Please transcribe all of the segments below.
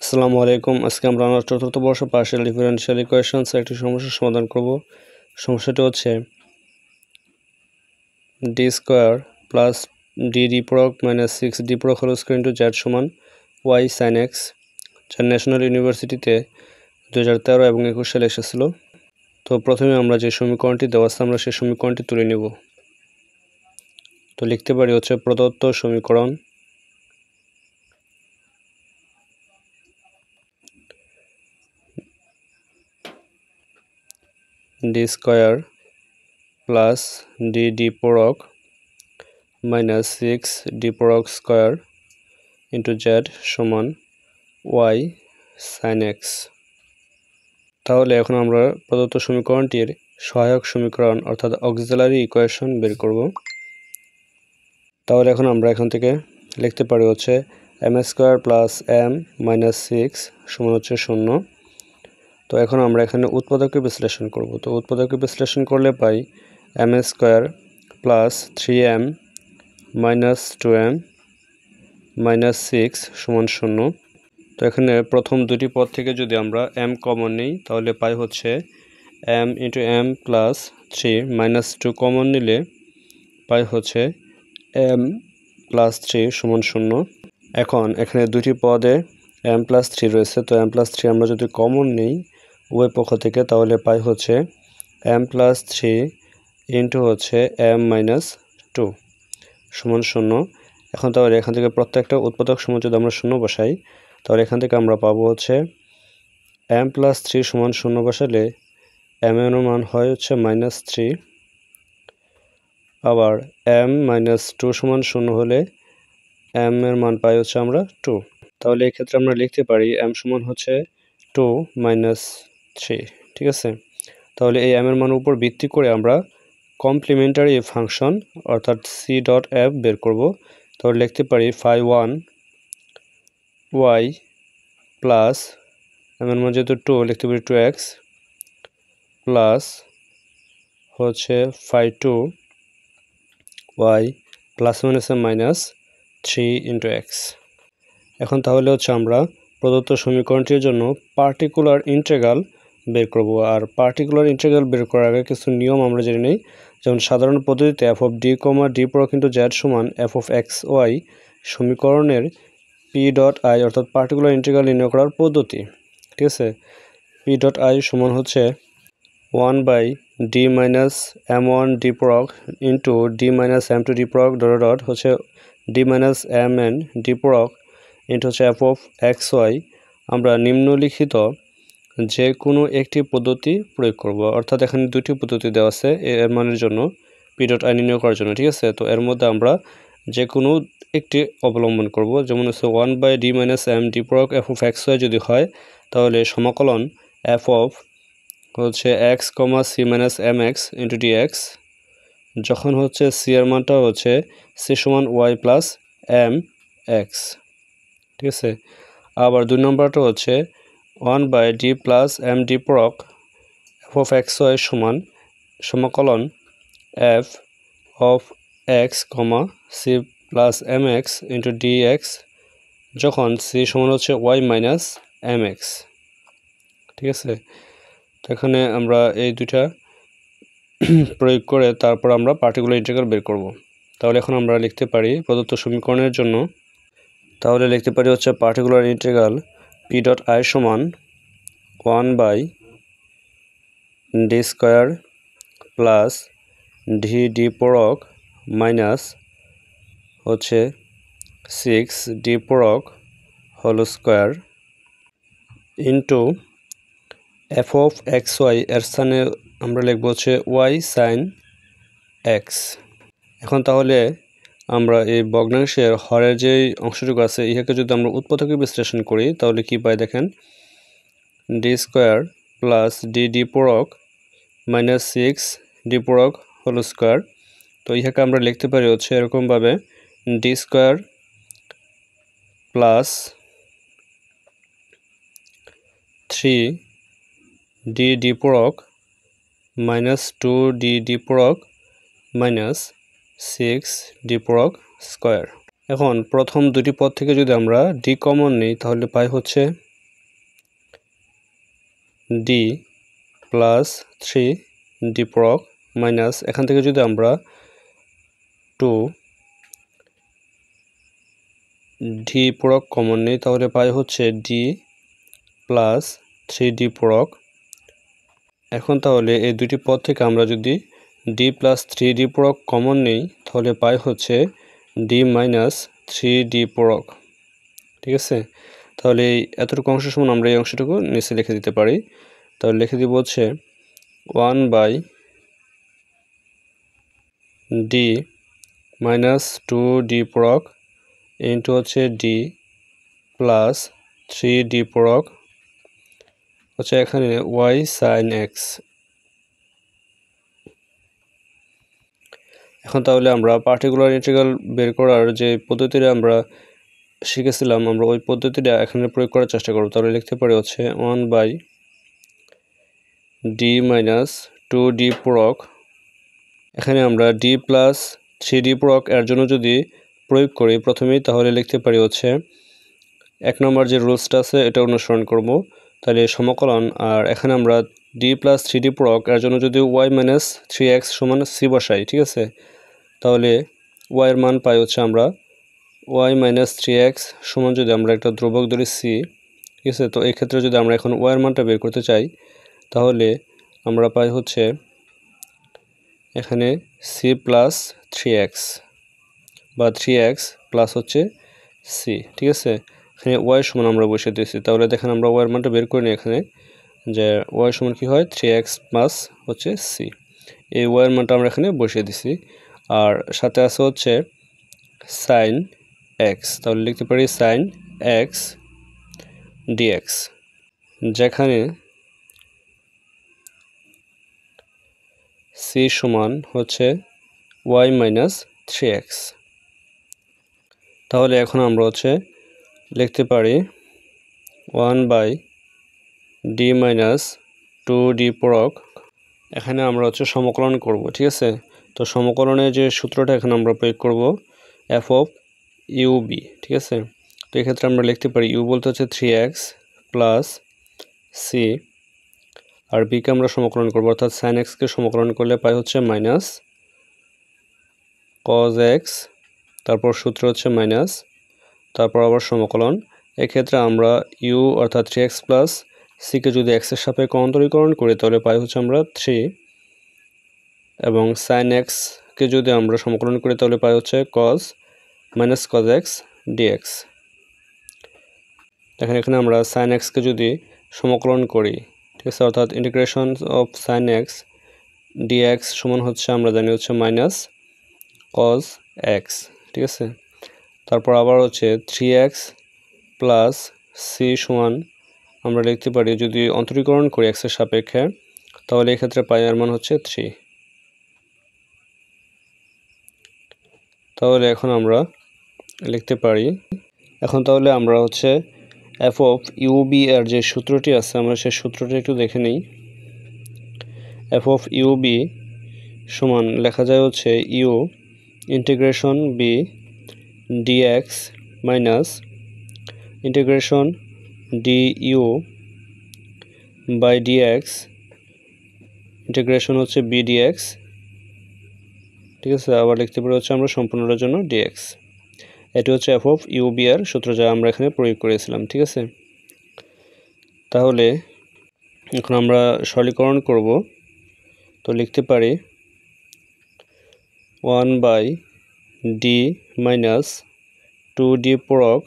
আসসালামু আলাইকুম। আজকে আমরা আমার চতুর্থ বর্ষ পার্শিয়াল ডিফারেনশিয়াল ইকুয়েশনস একটি সমস্যার সমাধান করব। সমস্যাটি হচ্ছে ডি স্কোয়ার প্লাস ডি প্রোগ মাইনাস 6 ডি প্রোগ হোল স্কোয়ার ইন্টু জেড সমান ওয়াই সাইন এক্স, যা ন্যাশনাল ইউনিভার্সিটিতে 2013 এবং 21 সালে এসেছিল। তো প্রথমে আমরা যে সমীকরণটি দেওয়া আছে আমরা সেই সমীকরণটি তুলে নেব। তো লিখতে পারি হচ্ছে প্রদত্ত সমীকরণ ডি স্কোয়ার প্লাস ডি প্রোগ মাইনাস 6 ডি প্রোগ স্কোয়ার ইন্টু জেড সমান ওয়াই সাইন এক্স। তাহলে এখন আমরা প্রদত্ত সমীকরণটির সহায়ক সমীকরণ অর্থাৎ অক্সিলারি ইকুয়েশন বের করব। তাহলে এখন আমরা এখান থেকে লিখতে পারি হচ্ছে M square plus M minus 6 সমান হচ্ছে 0। তো এখন আমরা এখানে উৎপাদকে বিশ্লেষণ করব। তো উৎপাদকে বিশ্লেষণ করলে পাই M square plus 3m minus 2m minus 6 সমান 0। তো এখানে প্রথম দুটি পদ থেকে যদি আমরা m কমন নিই তাহলে পাই হচ্ছে m into m plus 3 minus 2 common নিলে পাই হচ্ছে m প্লাস 3 সমান 0। এখন এখানে দুটি পদে m প্লাস 3 রয়েছে, তো m প্লাস 3 আমরা যদি কমন নিই উভয় পক্ষ থেকে তাহলে পাই হচ্ছে m প্লাস 3 ইন্টু হচ্ছে m মাইনাস 2 সমান 0। এখন তাহলে এখান থেকে প্রত্যেকটা উৎপাদক সময় যদি আমরা 0 বসাই তাহলে এখান থেকে আমরা পাবো হচ্ছে m প্লাস 3 সমান 0 বসালে m এর মান হয় হচ্ছে মাইনাস 3, আবার m মাইনাস 2 সমান 0 হলে m এর মান পাই হচ্ছে আমরা 2। তাহলে এই ক্ষেত্রে আমরা লিখতে পারি m সমান হচ্ছে 2 মাইনাস 3, ঠিক আছে। তাহলে এই m এর মান উপর ভিত্তি করে আমরা কমপ্লিমেন্টারি ফাংশন অর্থাৎ c ডট f বের করব। তাহলে লিখতে পারি phi 1 y প্লাস m এর মান যেহেতু 2 লিখতে পারি 2x প্লাস হচ্ছে phi 2 y plus minus minus 3 into x। এখন তাহলে হচ্ছে আমরা প্রদত্ত সমীকরণটির জন্য পার্টিকুলার ইন্টিগ্রাল বের করব। আর পার্টিকুলার ইন্টিগ্রাল বের করার আগে কিছু নিয়ম আমরা জেনে নিই। যেমন সাধারণ পদ্ধতিতে f of D comma D প্রোগ ইন্টু জেড সমান f অফ এক্স ওয়াই সমীকরণের পি ডট আই অর্থাৎ পার্টিকুলার ইন্টিগ্রাল নির্ণয় করার পদ্ধতি, ঠিক আছে। পি ডট আই সমান হচ্ছে 1 by D minus M one D প্রোগ into D minus M two D প্রোগ ডট ডট হচ্ছে D minus M N D প্রোগ ইন্টু হচ্ছে এফ অফ এক্স ওয়াই। আমরা নিম্নলিখিত যে কোনো একটি পদ্ধতি প্রয়োগ করব, অর্থাৎ এখানে দুটি পদ্ধতি দেওয়া আছে এর মানের জন্য পি ডট আই নির্ণয় করার জন্য, ঠিক আছে। তো এর মধ্যে আমরা যে কোনো একটি অবলম্বন করব। যেমন হচ্ছে 1 by D minus M D প্রোগ এফ অফ এক্স ওয়াই যদি হয় তাহলে সমাকলন এফ অফ হচ্ছে X comma C minus M X into D X, যখন হচ্ছে সি এর মানটা হচ্ছে সি সমান ওয়াই প্লাস এম এক্স, ঠিক আছে। আবার 2 নম্বরটা হচ্ছে 1 by D plus M D প্রোগ এফ অফ এক্স ওয়াই সমান সমাকলন F of X comma C plus M X into D X, যখন সি সমান হচ্ছে ওয়াই মাইনাস এম এক্স, ঠিক আছে। তো এখানে আমরা এই দুইটা প্রয়োগ করে তারপর আমরা পার্টিকুলার ইন্টিগ্রাল বের করব। তাহলে এখন আমরা লিখতে পারি প্রদত্ত সমীকরণের জন্য, তাহলে লিখতে পারি হচ্ছে particular integral P dot I সমান 1 by D square plus D প্রোগ মাইনাস হচ্ছে 6 ডি প্রোগ whole square into F of X Y এর স্থানে আমরা লিখব হচ্ছে ওয়াই সাইন এক্স। এখন তাহলে আমরা এই ভগ্নাংশের হরের যে অংশটুকু আছে ইহাকে যদি আমরা উৎপাদকে বিশ্লেষণ করি তাহলে কি পাই দেখেন, ডি স্কোয়ার প্লাস ডি প্রোগ মাইনাস 6 ডি প্রোগ হোল স্কোয়ার। তো ইহাকে আমরা লিখতে পারি হচ্ছে এরকমভাবে ডি স্কোয়ার প্লাস 3 ডি প্রোগ মাইনাস 2 ডি প্রোগ মাইনাস 6 ডি প্রোগ স্কোয়ার। এখন প্রথম দুটি পদ থেকে যদি আমরা ডি কমন নিই তাহলে পাই হচ্ছে ডি প্লাস 3 ডি প্রক মাইনাস এখান থেকে যদি আমরা 2 ডি প্রক কমন নিই তাহলে পাই হচ্ছে ডি প্লাস 3 ডি প্রক। এখন তাহলে এই দুটি পদ থেকে আমরা যদি ডি প্লাস 3 ডি প্রক কমন নিই তাহলে পাই হচ্ছে ডি মাইনাস 3 ডি প্রক। ঠিক আছে, তাহলে এই এতটুকু অংশ সমান আমরা এই অংশটুকু নিচে লিখে দিতে পারি। তাহলে লিখে দিব হচ্ছে 1/ডি মাইনাস 2 ডি প্রক ইন্টু হচ্ছে ডি প্লাস 3 ডি প্রক হচ্ছে এখানে ওয়াই সাইন এক্স। এখন তাহলে আমরা পার্টিকুলার ইন্টিগ্রাল বের করার যে পদ্ধতিটা আমরা শিখেছিলাম আমরা ওই পদ্ধতিটা এখানে প্রয়োগ করার চেষ্টা করব। তাহলে লিখতে পারি হচ্ছে 1/ডি মাইনাস 2 ডি প্রক। এখানে আমরা ডি প্লাস 3 ডি প্রক এর জন্য যদি প্রয়োগ করি প্রথমেই তাহলে লিখতে পারি হচ্ছে 1 নম্বর যে রুলসটা আছে এটা অনুসরণ করব, তাহলে সমাকলন। আর এখানে আমরা ডি প্লাস 3 ডি প্রক এর জন্য যদি ওয়াই মাইনাস 3x সমান সি বসাই, ঠিক আছে, তাহলে ওয়াই এর মান পাই হচ্ছে আমরা ওয়াই মাইনাস 3x সমান যদি আমরা একটা ধ্রুবক ধরি সি, ঠিক আছে। তো এই ক্ষেত্রে যদি আমরা এখন ওয়াই এর মানটা বের করতে চাই তাহলে আমরা পাই হচ্ছে এখানে সি প্লাস 3x বা 3x প্লাস হচ্ছে সি, ঠিক আছে। এখানে ওয়াই সমান আমরা বসিয়ে দিয়েছি, তাহলে দেখেন আমরা ওয়াই এর মানটা বের করি নি এখানে, যে ওয়াই সমান কি হয় 3x প্লাস হচ্ছে সি। এই ওয়াই এর মানটা আমরা এখানে বসিয়ে দিছি। আর সাথে আছে হচ্ছে সাইন এক্স, তাহলে লিখতে পারি সাইন এক্স ডিএক্স, যেখানে সি সমান হচ্ছে ওয়াই মাইনাস 3x। তাহলে এখন আমরা হচ্ছে লিখতে পারি 1/ডি মাইনাস 2 ডি প্রক। এখানে আমরা হচ্ছে সমকলন করব, ঠিক আছে। তো সমকলনের যে সূত্রটা এখানে আমরা প্রয়োগ করব এফ অফ ইউ বি, ঠিক আছে। তো এক্ষেত্রে আমরা লিখতে পারি ইউ বলতে হচ্ছে 3x প্লাস সি, আর বিকে আমরা সমকলন করব অর্থাৎ সাইন এক্সকে সমকলন করলে পাই হচ্ছে মাইনাস কজ এক্স, তারপর সূত্র হচ্ছে মাইনাস, তারপর আবার সমকলন। এক্ষেত্রে আমরা ইউ অর্থাৎ 3x প্লাস সিকে যদি এক্সের সাপেক্ষে অন্তরীকরণ করি তাহলে পাই হচ্ছে আমরা 3, এবং সাইন এক্সকে যদি আমরা সমকলন করি তাহলে পাই হচ্ছে cos minus cos x dx. দেখেন এখানে আমরা সাইন এক্সকে যদি সমকলন করি, ঠিক আছে, অর্থাৎ integration of sine x dx সমান হচ্ছে আমরা জানি হচ্ছে মাইনাস কজ এক্স, ঠিক আছে। তারপর আবার হচ্ছে 3x প্লাস সি সমান আমরা লিখতে পারি যদি অন্তরীকরণ করি এক্সের সাপেক্ষে তাহলে এক্ষেত্রে পাই এর মান হচ্ছে 3। তাহলে এখন আমরা লিখতে পারি, এখন তাহলে আমরা হচ্ছে এফ অফ ইউবি এর যে সূত্রটি আছে আমরা সেই সূত্রটি একটু দেখে নিই। এফ অফ ইউবি সমান লেখা যায় হচ্ছে u integration v dx minus integration d u by dx integration হচ্ছে বি ডিএক্স, ঠিক আছে। আবার লিখতে পারি হচ্ছে আমরা সম্পূর্ণটার জন্য ডিএক্স। এটি হচ্ছে এফ অফ ইউ বি এর সূত্র যা আমরা এখানে প্রয়োগ করেছিলাম, ঠিক আছে। তাহলে এখন আমরা সরলীকরণ করব, তো লিখতে পারি 1/ডি মাইনাস 2 ডি প্রক,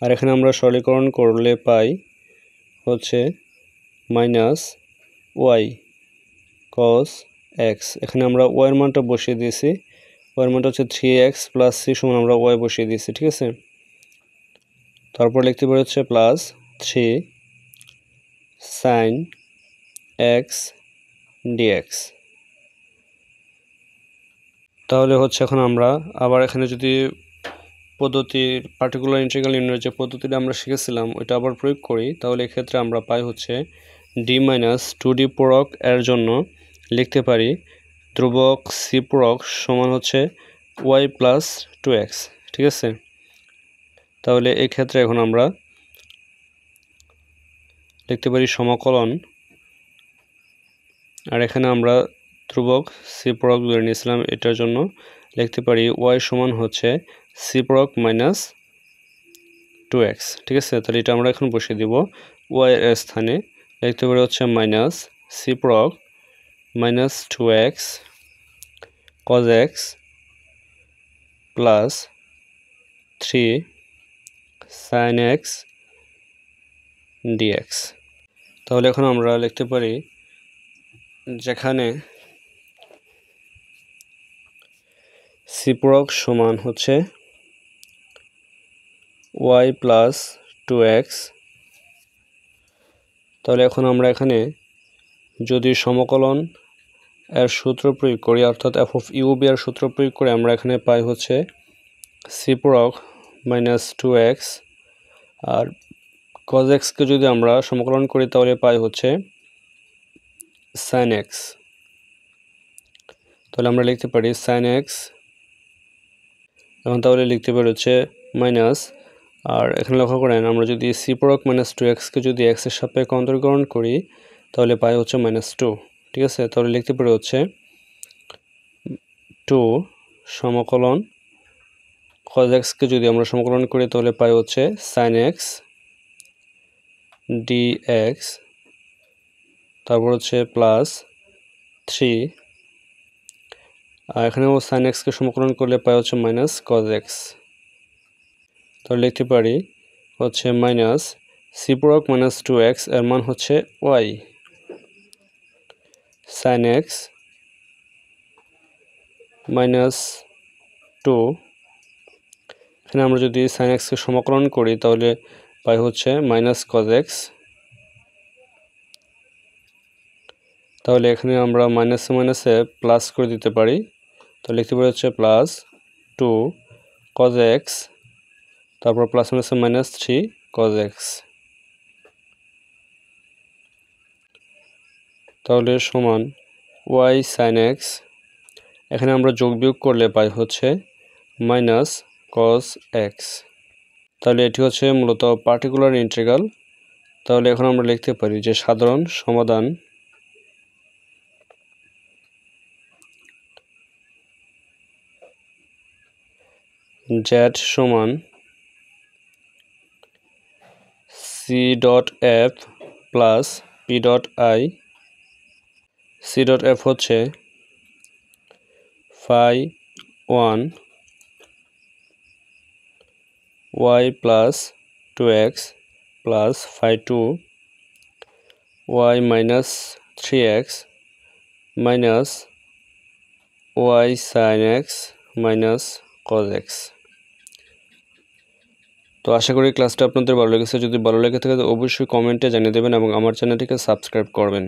আর এখানে আমরা সরলীকরণ করলে পাই হচ্ছে মাইনাস ওয়াই কস এক্স। এখানে আমরা ওয়াই এর মানটা বসিয়ে দিয়েছি, ওয়াই এর মানটা হচ্ছে 3x প্লাস সি সমান আমরা ওয়াই বসিয়ে দিয়েছি, ঠিক আছে। তারপর লিখতে পারি হচ্ছে প্লাস 3 সাইন এক্স ডিএক্স। তাহলে হচ্ছে এখন আমরা আবার এখানে যদি পদ্ধতির পার্টিকুলার ইন্টিগ্রাল নির্ণয়ের যে পদ্ধতিটা আমরা শিখেছিলাম ওইটা আবার প্রয়োগ করি তাহলে এক্ষেত্রে আমরা পাই হচ্ছে ডি মাইনাস 2 ডি প্রক এর জন্য লিখতে পারি ধ্রুবক সি প্রক সমান হচ্ছে ওয়াই প্লাস 2x, ঠিক আছে। তাহলে এই ক্ষেত্রে এখন আমরা লিখতে পারি সমাকলন আর এখানে আমরা ধ্রুবক সি পূরক ধরে নিয়েছিলাম, এটার জন্য লিখতে পারি ওয়াই সমান হচ্ছে সি পূরক মাইনাস 2x। ঠিক আছে, তাহলে এটা আমরা এখন বসিয়ে দিব ওয়াই এর স্থানে, লিখতে পারি হচ্ছে মাইনাস সি পূরক minus 2x cos x plus 3 sin x dx। তাহলে এখন আমরা লিখতে পারি যেখানে সি পূরক সমান হচ্ছে y প্লাস 2x, তাহলে এখন আমরা এখানে যদি সমকলন এর সূত্র প্রয়োগ করি, অর্থাৎ f of u b এর সূত্র প্রয়োগ করে আমরা এখানে পাই হচ্ছে সি পূরক মাইনাস 2x, আর cos x কে যদি আমরা সমকলন করি তাহলে পাই হচ্ছে sin x। তাহলে আমরা লিখতে পারি sin x, এখন তাহলে লিখতে পারি হচ্ছে মাইনাস, আর এখানে লক্ষ্য করেন আমরা যদি সি পূরক মাইনাস 2x কে যদি x এর সাপেক্ষে অন্তরীকরণ করি তাহলে পাই হচ্ছে মাইনাস 2। ঠিক আছে, তাহলে লিখতে পারি হচ্ছে 2 সমকলন cos x কে যদি আমরা সমকলন করি তাহলে পাই হচ্ছে sin x dx, তারপর হচ্ছে প্লাস 3, আর এখানেও sin x কে সমকলন করলে পাই হচ্ছে মাইনাস cos x। তাহলে লিখতে পারি হচ্ছে মাইনাস সি পূরক মাইনাস 2x এর মান হচ্ছে y sin x মাইনাস 2, এখানে আমরা যদি sin x কে সমকলন করি তাহলে পাই হচ্ছে মাইনাস cos x। তাহলে এখানে আমরা মাইনাসে মাইনাসে প্লাস করে দিতে পারি, তো লিখতে পারি হচ্ছে প্লাস 2 cos x, তারপর প্লাস মাইনাসে মাইনাস 3 cos x। তাহলে সমান y sin x, এখানে আমরা যোগ বিয়োগ করলে পাই হচ্ছে মাইনাস cos x। তাহলে এটি হচ্ছে মূলত পার্টিকুলার ইন্টিগ্রাল। তাহলে এখন আমরা লিখতে পারি যে সাধারণ সমাধান z সমান c dot f plus p dot i। c dot f হচ্ছে phi 1 y plus 2x plus phi 2 y minus 3x minus y sin x minus cos x। তো আশা করি ক্লাসটা আপনাদের ভালো লেগেছে। যদি ভালো লেগে থাকে তো অবশ্যই কমেন্টে জানিয়ে দেবেন এবং আমার চ্যানেলটিকে সাবস্ক্রাইব করবেন।